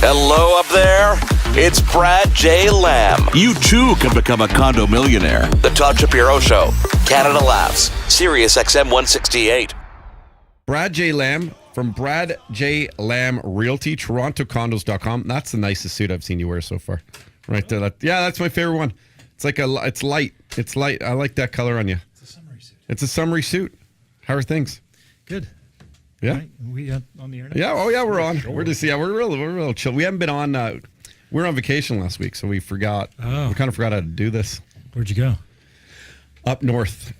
Hello up there. It's Brad J. Lamb. You too can become a condo millionaire. The Todd Shapiro Show. Canada Laughs. Sirius XM 168. Brad J. Lamb from Brad J. Lamb Realty, TorontoCondos.com. That's the nicest suit I've seen you wear so far. Right there. That's my favorite one. It's it's light. It's light. I like that color on you. It's a summery suit. It's a summery suit. How are things? Good. Yeah. Right. We on the air now? Yeah. Oh yeah, we're on. Sure. We're real chill. We haven't been on. We were on vacation last week, so we forgot. Oh. We kind of forgot how to do this. Where'd you go? Up north,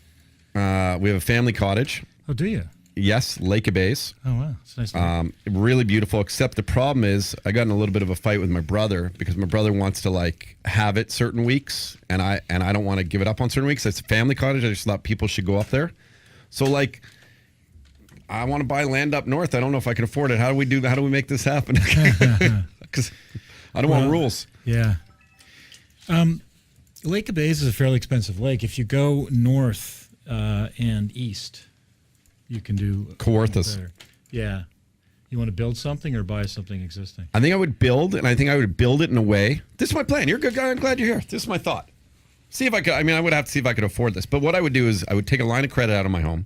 we have a family cottage. Oh, do you? Yes, Lake of Bays. Oh, wow. It's nice to meet Really beautiful, except the problem is I got in a little bit of a fight with my brother because my brother wants to have it certain weeks and I don't want to give it up on certain weeks. It's a family cottage. I just thought people should go up there. So I want to buy land up north. I don't know if I can afford it. How do we do that? How do we make this happen? Because I don't want rules. Yeah. Lake of Bays is a fairly expensive lake. If you go north and east, you can do Kawarthas. better. Yeah. You want to build something or buy something existing? I think I would build, and I think I would build it in a way. This is my plan. You're a good guy. I'm glad you're here. This is my thought. See if I could. I mean, I would have to see if I could afford this. But what I would do is I would take a line of credit out of my home,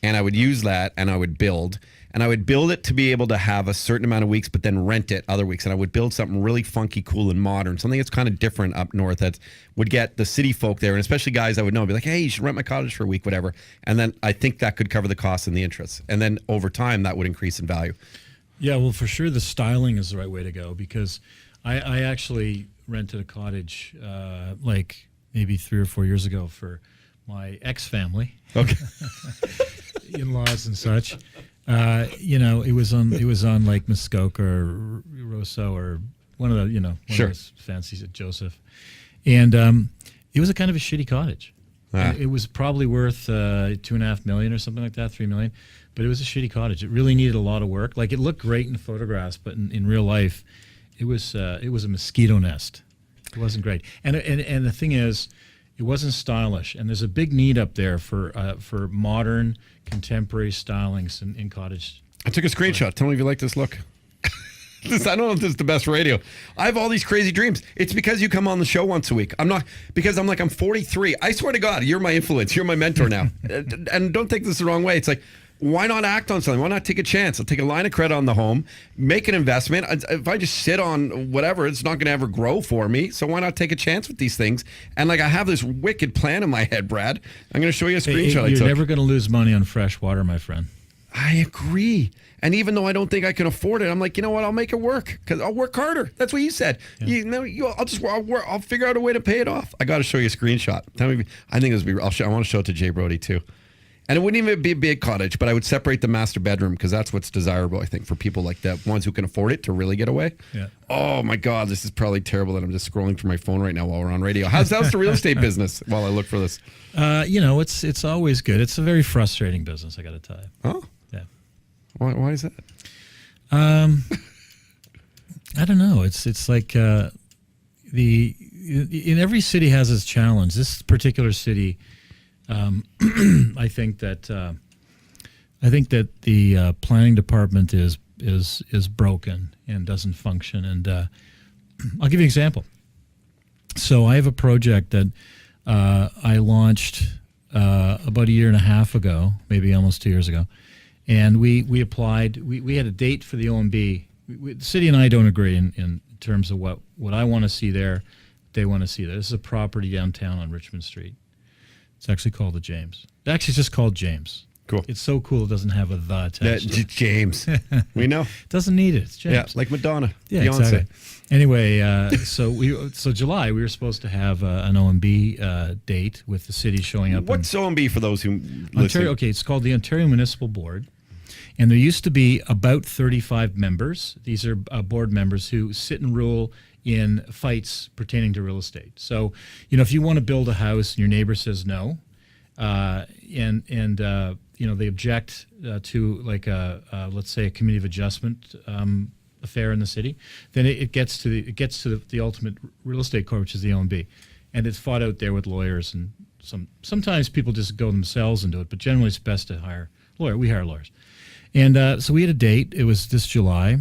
and I would use that, and I would build. And I would build it to be able to have a certain amount of weeks, but then rent it other weeks. And I would build something really funky, cool, and modern, something that's kind of different up north that would get the city folk there, and especially guys I would know, be like, hey, you should rent my cottage for a week, whatever. And then I think that could cover the costs and the interest. And then over time, that would increase in value. Yeah, well, for sure, the styling is the right way to go because I actually rented a cottage maybe 3 or 4 years ago for my ex-family. Okay. In-laws and such. It was on Lake Muskoka or Rosso or one of the, one Sure. of those fancies at Joseph. And it was a kind of a shitty cottage. Ah. It was probably worth $2.5 million or something like that, $3 million. But it was a shitty cottage. It really needed a lot of work. It looked great in photographs, but in real life, it was a mosquito nest. It wasn't great. And the thing is, it wasn't stylish, and there's a big need up there for modern, contemporary stylings in cottage. I took a screenshot. Tell me if you like this look. I don't know if this is the best radio. I have all these crazy dreams. It's because you come on the show once a week. I'm 43. I swear to God, you're my influence. You're my mentor now. And don't take this the wrong way. It's like, why not act on something? Why not take a chance? I'll take a line of credit on the home, make an investment. If I just sit on whatever, it's not going to ever grow for me. So why not take a chance with these things? And I have this wicked plan in my head, Brad. I'm going to show you a screenshot I took. You're never going to lose money on fresh water, my friend. I agree. And even though I don't think I can afford it, I'm like, you know what? I'll make it work because I'll work harder. That's what you said. Yeah. I'll figure out a way to pay it off. I got to show you a screenshot. Tell me. I think I want to show it to Jay Brody too. And it wouldn't even be a big cottage, but I would separate the master bedroom because that's what's desirable, I think, for people like that, ones who can afford it to really get away. Yeah. Oh, my God, this is probably terrible that I'm just scrolling through my phone right now while we're on radio. How's the real estate business while I look for this? It's always good. It's a very frustrating business, I got to tell you. Oh? Yeah. Why is that? I don't know. It's like in every city has its challenge. This particular city... I think that the planning department is broken and doesn't function. And I'll give you an example. So I have a project that I launched about a year and a half ago, maybe almost 2 years ago, and we applied. We had a date for the OMB. The city and I don't agree in terms of what I want to see there. They want to see there. This is a property downtown on Richmond Street. It's actually called the James. Actually, it's just called James. Cool. It's so cool it doesn't have a the attached to it. James. We know. It doesn't need it. It's James. Yeah, like Madonna. Yeah, Beyonce. exactly. Anyway, so July we were supposed to have an OMB date with the city showing up. What's OMB for those who listen? Ontario? Okay, it's called the Ontario Municipal Board, and there used to be about 35 members. These are board members who sit and rule in fights pertaining to real estate. So, if you want to build a house and your neighbor says no, and they object to let's say a committee of adjustment affair in the city, then it gets to the ultimate real estate court, which is the OMB, and it's fought out there with lawyers, and sometimes people just go themselves and do it, but generally it's best to hire a lawyer. We hire lawyers. And so we had a date. It was this July.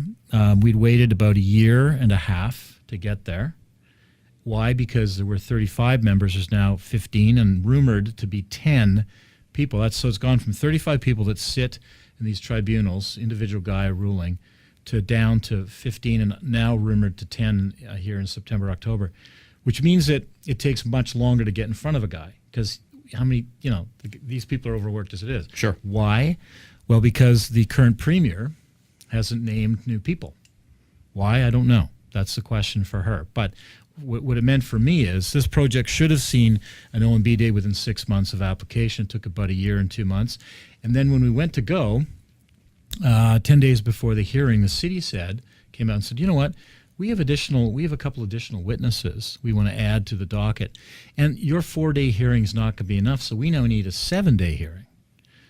We'd waited about a year and a half to get there. Why? Because there were 35 members. There's now 15 and rumored to be 10 people. So it's gone from 35 people that sit in these tribunals, individual guy ruling, to down to 15 and now rumored to 10 here in September, October, which means that it takes much longer to get in front of a guy because how many, these people are overworked as it is. Sure. Why? Well, because the current premier hasn't named new people. Why? I don't know. That's the question for her. But what it meant for me is this project should have seen an OMB day within 6 months of application. It took about a year and 2 months. And then when we went to go, 10 days before the hearing, the city came out and said, you know what? We have a couple additional witnesses we want to add to the docket. And your 4-day hearing is not going to be enough, so we now need a 7-day hearing.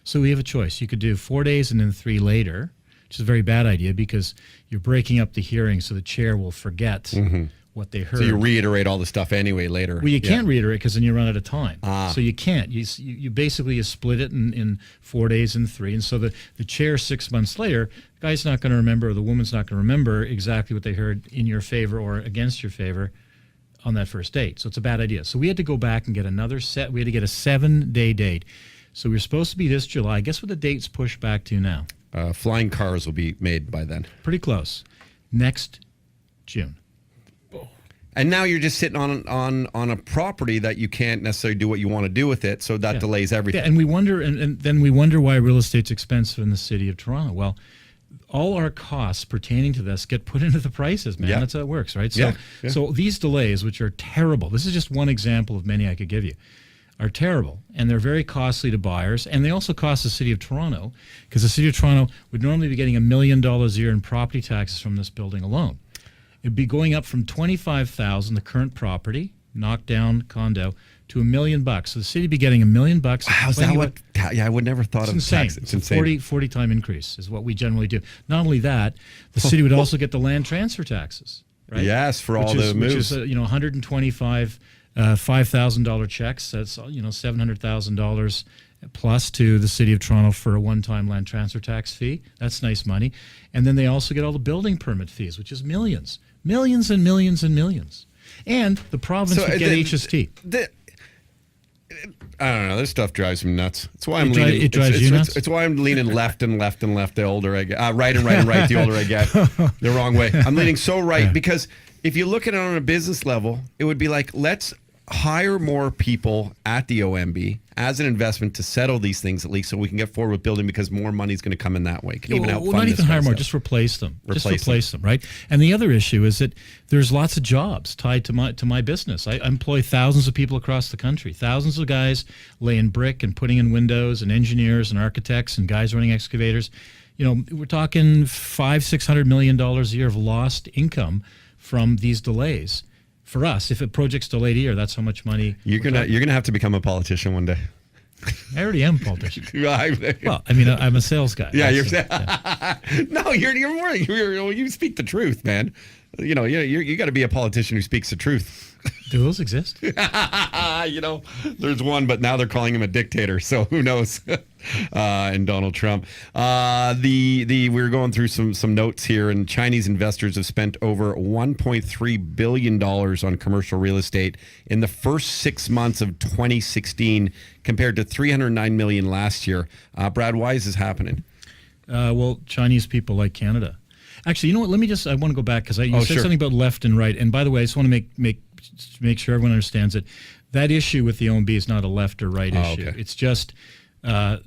So we have a choice. You could do 4 days and then 3 later, which is a very bad idea because you're breaking up the hearing so the chair will forget what they heard. So you reiterate all the stuff anyway later. Well, you can't reiterate because then you run out of time. So you can't. You basically split it in 4 days and 3. And so the chair 6 months later, the guy's not going to remember or the woman's not going to remember exactly what they heard in your favor or against your favor on that first date. So it's a bad idea. So we had to go back and get another set. We had to get a 7-day date. So we were supposed to be this July. Guess what the date's pushed back to now? Flying cars will be made by then. Pretty close. Next June. And now you're just sitting on a property that you can't necessarily do what you want to do with it, so that delays everything. Yeah, and we wonder, and then we wonder why real estate's expensive in the city of Toronto. Well, all our costs pertaining to this get put into the prices, man. That's how it works, right? So, so these delays, which are terrible, this is just one example of many I could give you, are terrible, and they're very costly to buyers, and they also cost the city of Toronto, because the city of Toronto would normally be getting $1 million a year in property taxes from this building alone. It'd be going up from $25,000, the current property, knocked down condo, to $1 million. So the city would be getting $1 million. Wow, is that what? Yeah, I would never thought of tax. It's insane. 40 time increase is what we generally do. Not only that, the city would also get the land transfer taxes, right? Yes, for all the moves. Which is 125 $5,000 checks. That's $700,000 plus to the city of Toronto for a one-time land transfer tax fee. That's nice money. And then they also get all the building permit fees, which is millions and millions and millions. And the province would get HST. I don't know. This stuff drives me nuts. It's why It drives you nuts? It's why I'm leaning left and left and left the older I get. Right and right and right the older I get. The wrong way. I'm leaning so right because if you look at it on a business level, it would be like, let's hire more people at the OMB as an investment to settle these things at least so we can get forward with building because more money is going to come in that way. Can even help fund not this even hire more, stuff. just replace them. Just replace them, right? And the other issue is that there's lots of jobs tied to my business. I employ thousands of people across the country, thousands of guys laying brick and putting in windows and engineers and architects and guys running excavators. We're talking $500-600 million a year of lost income from these delays. For us, if a project's delayed a year, that's how much money you're gonna have to become a politician one day. I already am a politician. Well, I mean, I'm a sales guy. Yeah, No, you're more. You speak the truth, man. You got to be a politician who speaks the truth. Do those exist? There's one, but now they're calling him a dictator. So who knows? And Donald Trump. We're going through some notes here, and Chinese investors have spent over $1.3 billion on commercial real estate in the first 6 months of 2016, compared to $309 million last year. Brad, why is this happening? Well, Chinese people like Canada. Actually, you know what? I want to go back because you said something about left and right. And by the way, I just want to make sure everyone understands it. That issue with the OMB is not a left or right issue. Okay. It's just, I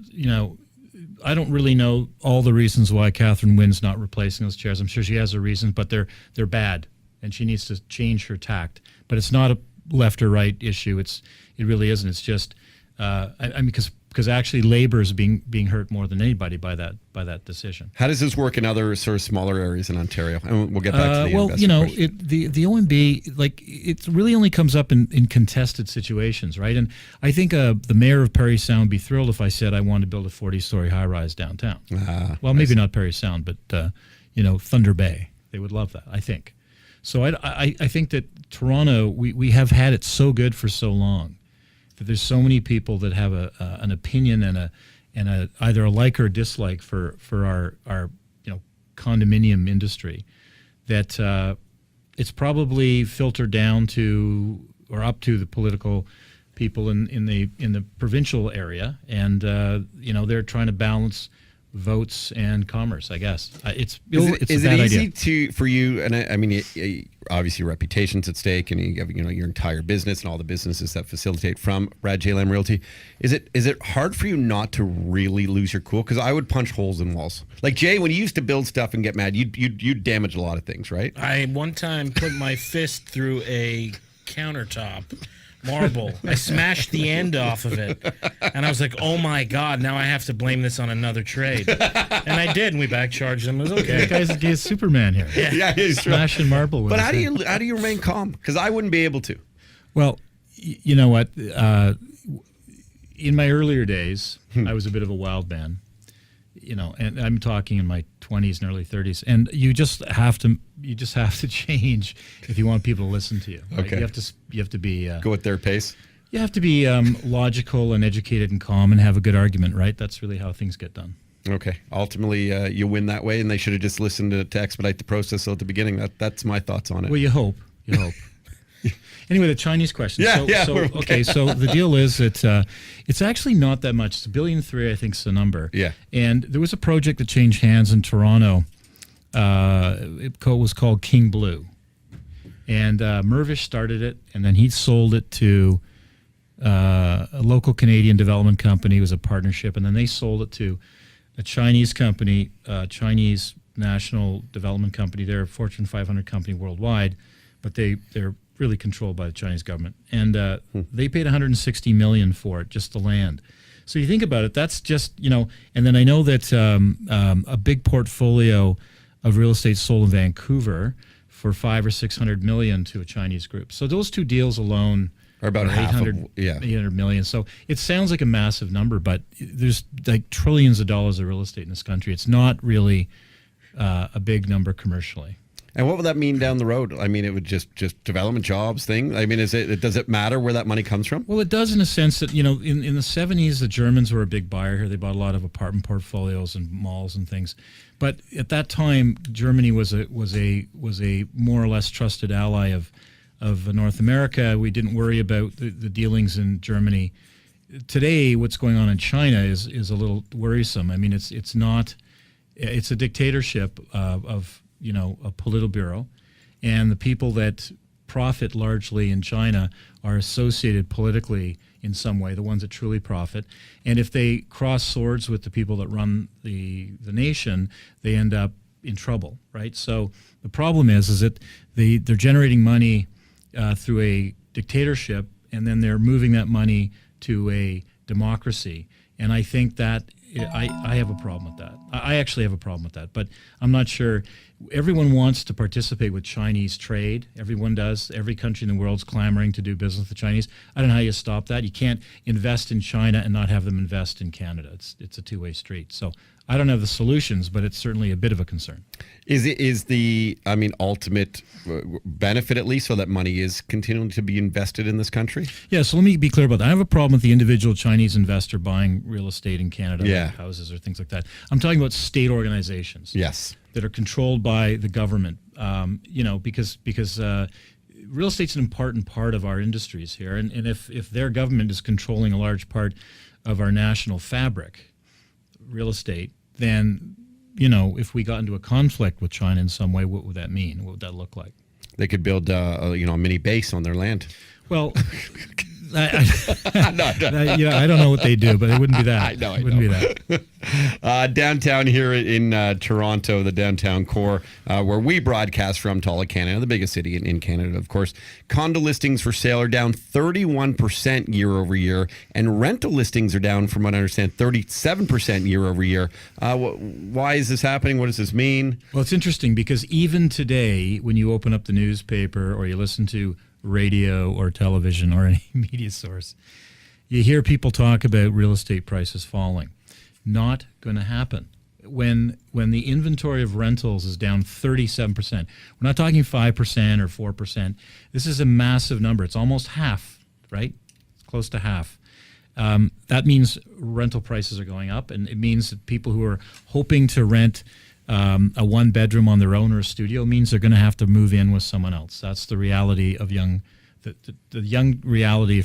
don't really know all the reasons why Catherine Wynn's not replacing those chairs. I'm sure she has her reasons, but they're bad, and she needs to change her tact. But it's not a left or right issue. It really isn't. It's just, because actually labor is being hurt more than anybody by that decision. How does this work in other sort of smaller areas in Ontario? And we'll get back to the the OMB, it really only comes up in contested situations, right? And I think the mayor of Parry Sound would be thrilled if I said I wanted to build a 40-story high-rise downtown. Well, maybe not Parry Sound, but Thunder Bay. They would love that, I think. So I think that Toronto, we have had it so good for so long that there's so many people that have an opinion and a either a like or dislike for our condominium industry, that it's probably filtered down to or up to the political people in the provincial area, and they're trying to balance votes and commerce, I guess. It's is a bad it easy idea. for you? And I mean, obviously, your reputation's at stake, and you have your entire business and all the businesses that facilitate from Brad J. Lamb Realty. Is it hard for you not to really lose your cool? Because I would punch holes in walls. Like Jay, when you used to build stuff and get mad, you'd damage a lot of things, right? I one time put my fist through a countertop. Marble. I smashed the end off of it. And I was like, oh my God, now I have to blame this on another trade. And I did, and we backcharged him. It was okay. This guy's Superman here. Yeah, he's Smashing marble with But his how head. do you remain calm? Because I wouldn't be able to. Well, you know what? In my earlier days, I was a bit of a wild man. And I'm talking in my 20s and early 30s, and you just have to change if you want people to listen to you. Right? Okay. You have to be Go at their pace. you have to be logical and educated and calm and have a good argument, right? That's really how things get done. Okay. Ultimately, you win that way, and they should have just listened to expedite the process at the beginning. That's my thoughts on it. Well, you hope. Anyway, the Chinese question. So the deal is that it's actually not that much. It's $1.3 billion, I think, is the number. Yeah. And there was a project that changed hands in Toronto. It was called King Blue. And Mervish started it, and then he sold it to a local Canadian development company. It was a partnership, and then they sold it to a Chinese company, Chinese National Development Company. They're a Fortune 500 company worldwide, but they're really controlled by the Chinese government. And they paid $160 million for it, just the land. So you think about it, that's just, and then I know that a big portfolio of real estate sold in Vancouver for $500 or $600 million to a Chinese group. So those two deals alone Or about half 800 million. So it sounds like a massive number, but there's like trillions of dollars of real estate in this country. It's not really a big number commercially. And what would that mean down the road? I mean, it would just development jobs thing. I mean, does it matter where that money comes from? Well, it does in a sense that, in the 70s, the Germans were a big buyer here. They bought a lot of apartment portfolios and malls and things. But at that time, Germany was a more or less trusted ally of North America. We didn't worry about the dealings in Germany. Today, what's going on in China is a little worrisome. I mean, it's a dictatorship of a Politburo, and the people that profit largely in China are associated politically in some way, the ones that truly profit. And if they cross swords with the people that run the nation, they end up in trouble, right? So the problem is that they're generating money through a dictatorship, and then they're moving that money to a democracy. And I think that I have a problem with that. I actually have a problem with that, but I'm not sure. Everyone wants to participate with Chinese trade. Everyone does. Every country in the world's clamoring to do business with the Chinese. I don't know how you stop that. You can't invest in China and not have them invest in Canada. It's a two-way street. So I don't have the solutions, but it's certainly a bit of a concern. Is the ultimate benefit, at least, so that money is continuing to be invested in this country? Yeah, so let me be clear about that. I have a problem with the individual Chinese investor buying real estate in Canada, like houses or things like that. I'm talking about state organizations. Yes. That are controlled by the government, because real estate's an important part of our industries here, and if their government is controlling a large part of our national fabric, real estate, then if we got into a conflict with China in some way, what would that mean? What would that look like? They could build a mini base on their land. Well, I don't know what they do, but it wouldn't be that. I know. Wouldn't be that. Downtown here in Toronto, the downtown core, where we broadcast from, to all of Canada, the biggest city in Canada, of course. Condo listings for sale are down 31% year over year, and rental listings are down, from what I understand, 37% year over year. Why is this happening? What does this mean? Well, it's interesting because even today, when you open up the newspaper or you listen to radio or television or any media source, you hear people talk about real estate prices falling. Not going to happen. When the inventory of rentals is down 37%, we're not talking 5% or 4%. This is a massive number. It's almost half, right? It's close to half. That means rental prices are going up, and it means that people who are hoping to rent a one bedroom on their own or a studio means they're going to have to move in with someone else. That's the reality of the young reality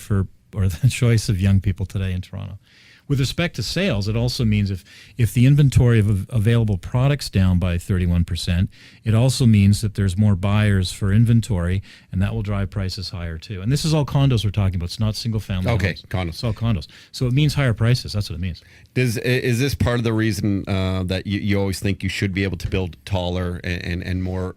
or the choice of young people today in Toronto. With respect to sales, it also means if the inventory of available products down by 31%, it also means that there's more buyers for inventory, and that will drive prices higher too. And this is all condos we're talking about. It's not single family. Okay, homes. condos. It's all condos. So it means higher prices. That's what it means. Is this part of the reason that you always think you should be able to build taller and more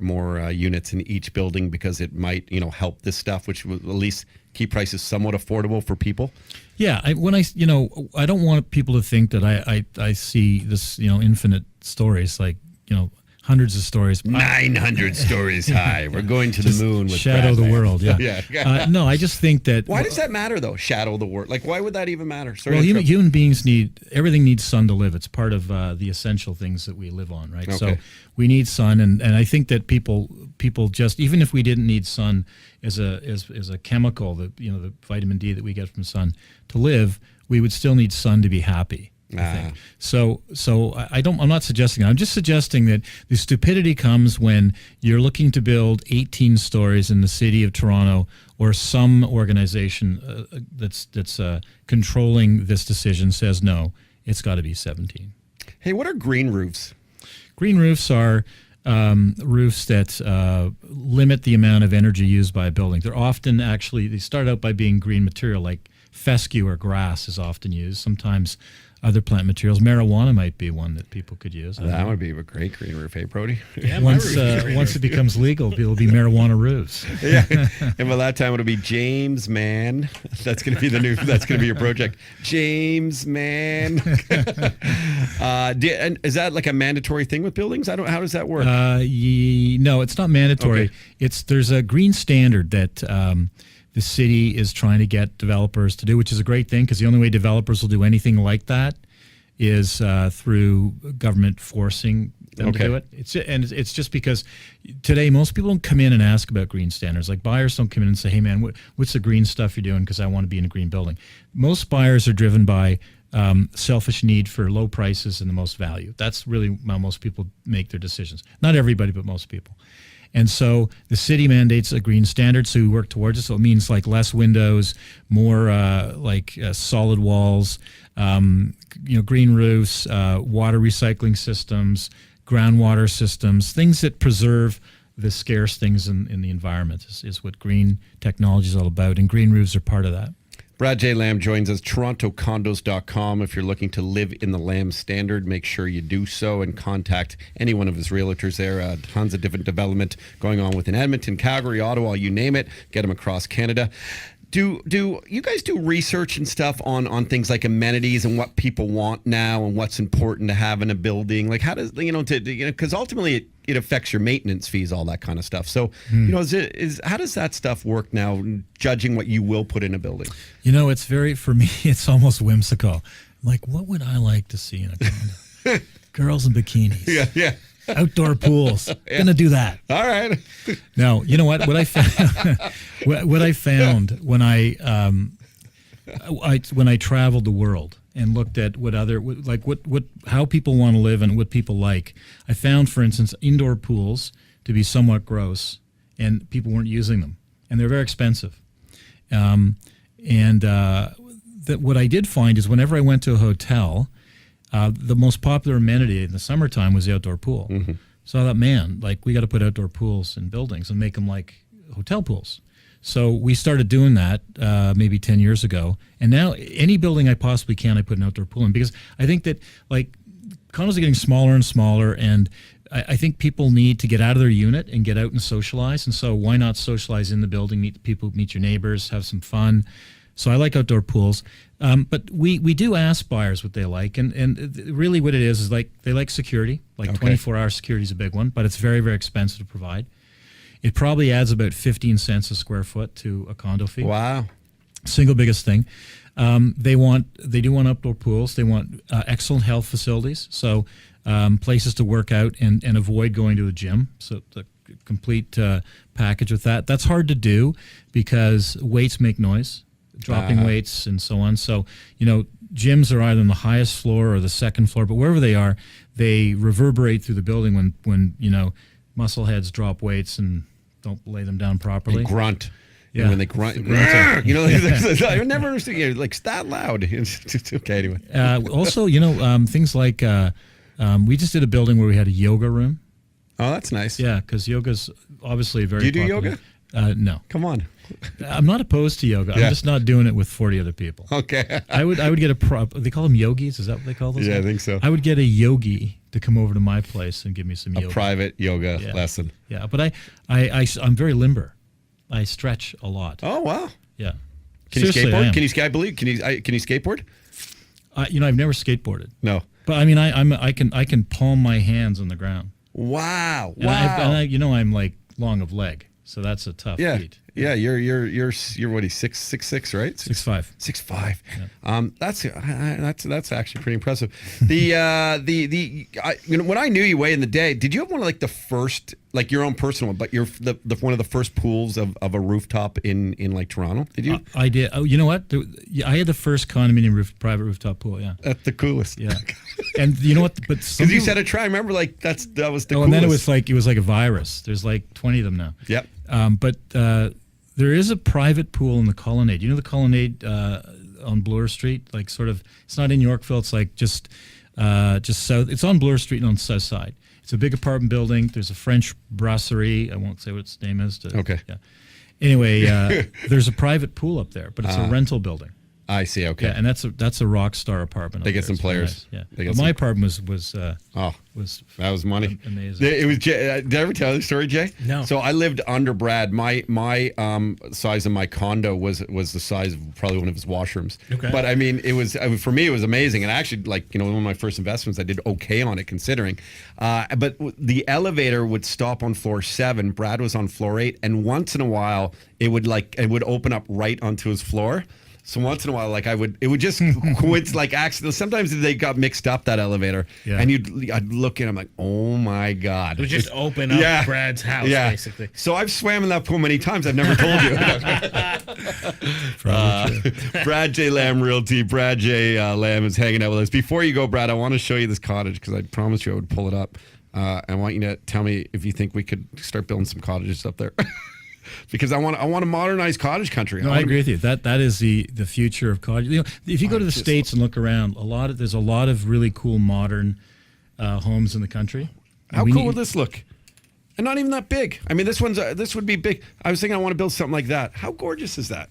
units in each building because it might help this stuff, which will at least keep prices somewhat affordable for people? Yeah, I don't want people to think that I see this infinite stories, like hundreds of stories. 900 stories high. We're going to the moon with shadow the world. Yeah. Yeah. No, I just think that. Why does that matter though? Shadow the world. Like, why would that even matter? Sorry, well, human beings everything needs sun to live. It's part of the essential things that we live on, right? Okay. So we need sun, and I think that people just, even if we didn't need sun as a chemical, the vitamin D that we get from sun to live, we would still need sun to be happy. I think. So I'm not suggesting that. I'm just suggesting that the stupidity comes when you're looking to build 18 stories in the city of Toronto, or some organization that's controlling this decision says no, it's got to be 17. Hey, what are green roofs? Green roofs are roofs that limit the amount of energy used by a building. They're often they start out by being green material, like fescue or grass is often used. Sometimes other plant materials. Marijuana might be one that people could use. That would be a great green roof, hey, Brody? Yeah, once it becomes legal, it'll be marijuana roofs. Yeah, and by that time it'll be James Man. That's going to be that's going to be your project, James Man. And is that like a mandatory thing with buildings? How does that work? No, it's not mandatory. Okay. There's a green standard that the city is trying to get developers to do, which is a great thing, because the only way developers will do anything like that is through government forcing them to do it. It's just because today most people don't come in and ask about green standards. Like, buyers don't come in and say, hey man, what's the green stuff you're doing, because I want to be in a green building. Most buyers are driven by selfish need for low prices and the most value. That's really how most people make their decisions. Not everybody, but most people. And so the city mandates a green standard, so we work towards it. So it means like less windows, more solid walls, green roofs, water recycling systems, groundwater systems, things that preserve the scarce things in the environment is what green technology is all about. And green roofs are part of that. Brad J. Lamb joins us, torontocondos.com. If you're looking to live in the Lamb standard, make sure you do so and contact any one of his realtors there. Tons of different development going on within Edmonton, Calgary, Ottawa, you name it. Get them across Canada. Do you guys do research and stuff on things like amenities and what people want now and what's important to have in a building? Like, how does, because ultimately it affects your maintenance fees, all that kind of stuff. So, how does that stuff work now, judging what you will put in a building? For me, it's almost whimsical. Like, what would I like to see in a condo? Girls in bikinis. Yeah. Outdoor pools. Gonna do that. All right. No, you know what? What I found, what I found when I traveled the world and looked at how people want to live and what people like, I found, for instance, indoor pools to be somewhat gross, and people weren't using them, and they're very expensive. What I did find is whenever I went to a hotel, the most popular amenity in the summertime was the outdoor pool. Mm-hmm. So I thought, man, we got to put outdoor pools in buildings and make them like hotel pools. So we started doing that maybe 10 years ago. And now any building I possibly can, I put an outdoor pool in, because I think that condos are getting smaller and smaller, and I think people need to get out of their unit and get out and socialize. And so why not socialize in the building, meet people, meet your neighbors, have some fun. So I like outdoor pools. But we do ask buyers what they like. And really what it is they like security. 24-hour security is a big one, but it's very, very expensive to provide. It probably adds about 15 cents a square foot to a condo fee. Wow. Single biggest thing. They do want outdoor pools. They want excellent health facilities. So places to work out and avoid going to a gym. So the complete package with that. That's hard to do because weights make noise. Dropping weights and so on. So, gyms are either on the highest floor or the second floor, but wherever they are, they reverberate through the building when muscle heads drop weights and don't lay them down properly. They grunt. Yeah. And when they grunt, I never understood. Like, it's that loud. It's okay, anyway. Also, things like we just did a building where we had a yoga room. Oh, that's nice. Yeah, because yoga's obviously very Do you do popular. yoga? No. Come on. I'm not opposed to yoga. Yeah. I'm just not doing it with 40 other people. Okay. I would get they call them yogis. Is that what they call those? Yeah, guys? I think so. I would get a yogi to come over to my place and give me some yoga. A private yoga lesson. Yeah, but I'm very limber. I stretch a lot. Oh, wow. Yeah. Can you Seriously, I skateboard? am. Can you skateboard? I've never skateboarded. No. But I mean, I can palm my hands on the ground. Wow. And I'm like long of leg, so that's a tough feat. Yeah, you're what, he's 6'6", right? 6'5". 6'5". Yeah. That's actually pretty impressive. When I knew you way in the day, did you have one of like the first, like your own personal one, but you're one of the first pools of a rooftop in like Toronto? Did you? I did. Oh, you know what? I had the first condominium private rooftop pool. Yeah. That's the coolest. Yeah. And you know what? But because you said a try. I remember, like that was the coolest. And then it was like a virus. There's like 20 of them now. Yep. But there is a private pool in the Colonnade. You know the Colonnade on Bloor Street? Like sort of, it's not in Yorkville. It's like just south. It's on Bloor Street and on the south side. It's a big apartment building. There's a French brasserie. I won't say what its name is. Okay. Yeah. Anyway, there's a private pool up there, but it's a rental building. I see. Okay. Yeah, and that's a rock star apartment. They up get there. some It's players. very nice. They Yeah. get But my some- apartment was That was money. amazing. It was. Did I ever tell you the story, Jay? No. So I lived under Brad. My size of my condo was the size of probably one of his washrooms. Okay. But I mean, for me, it was amazing. And actually, like, one of my first investments, I did okay on it considering. But the elevator would stop on floor 7. Brad was on floor 8, and once in a while, it would open up right onto his floor. So once in a while, like it would just like accident. Sometimes they got mixed up, that elevator, Yeah. and I'd look in, I'm like, oh my God. It would just open up Brad's house, basically. So I've swam in that pool many times. I've never told you. Brad J. Lamb Realty. Brad J. Lamb is hanging out with us. Before you go, Brad, I want to show you this cottage because I promised you I would pull it up. I want you to tell me if you think we could start building some cottages up there. Because I want to modernize cottage country. No, I agree with you. That is the future of cottage. If you go to the States and look around, there's a lot of really cool modern homes in the country. How cool would this look? And not even that big. I mean, this would be big. I was thinking I want to build something like that. How gorgeous is that?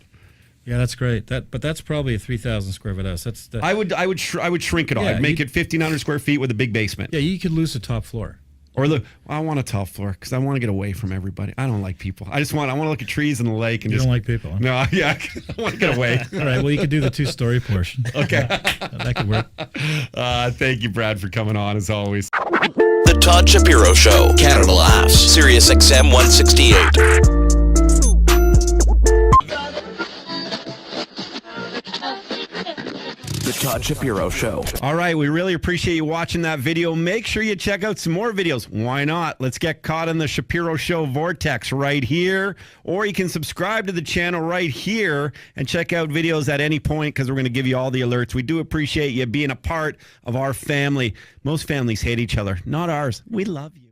Yeah, that's great. But that's probably a 3,000 square foot house. I would shrink it all. Yeah, I'd make it 1,500 square feet with a big basement. Yeah, you could lose the top floor. Or I want a top floor because I want to get away from everybody. I don't like people. I want to look at trees in the lake and You just don't like people, huh? No, yeah, I want to get away. All right, well, you could do the 2-story portion. Okay. That could work. Thank you, Brad, for coming on as always. The Todd Shapiro Show. Canada Laughs. Sirius XM 168. The Todd Shapiro Show. All right, we really appreciate you watching that video. Make sure you check out some more videos. Why not? Let's get caught in the Shapiro Show vortex right here. Or you can subscribe to the channel right here and check out videos at any point because we're going to give you all the alerts. We do appreciate you being a part of our family. Most families hate each other, not ours. We love you.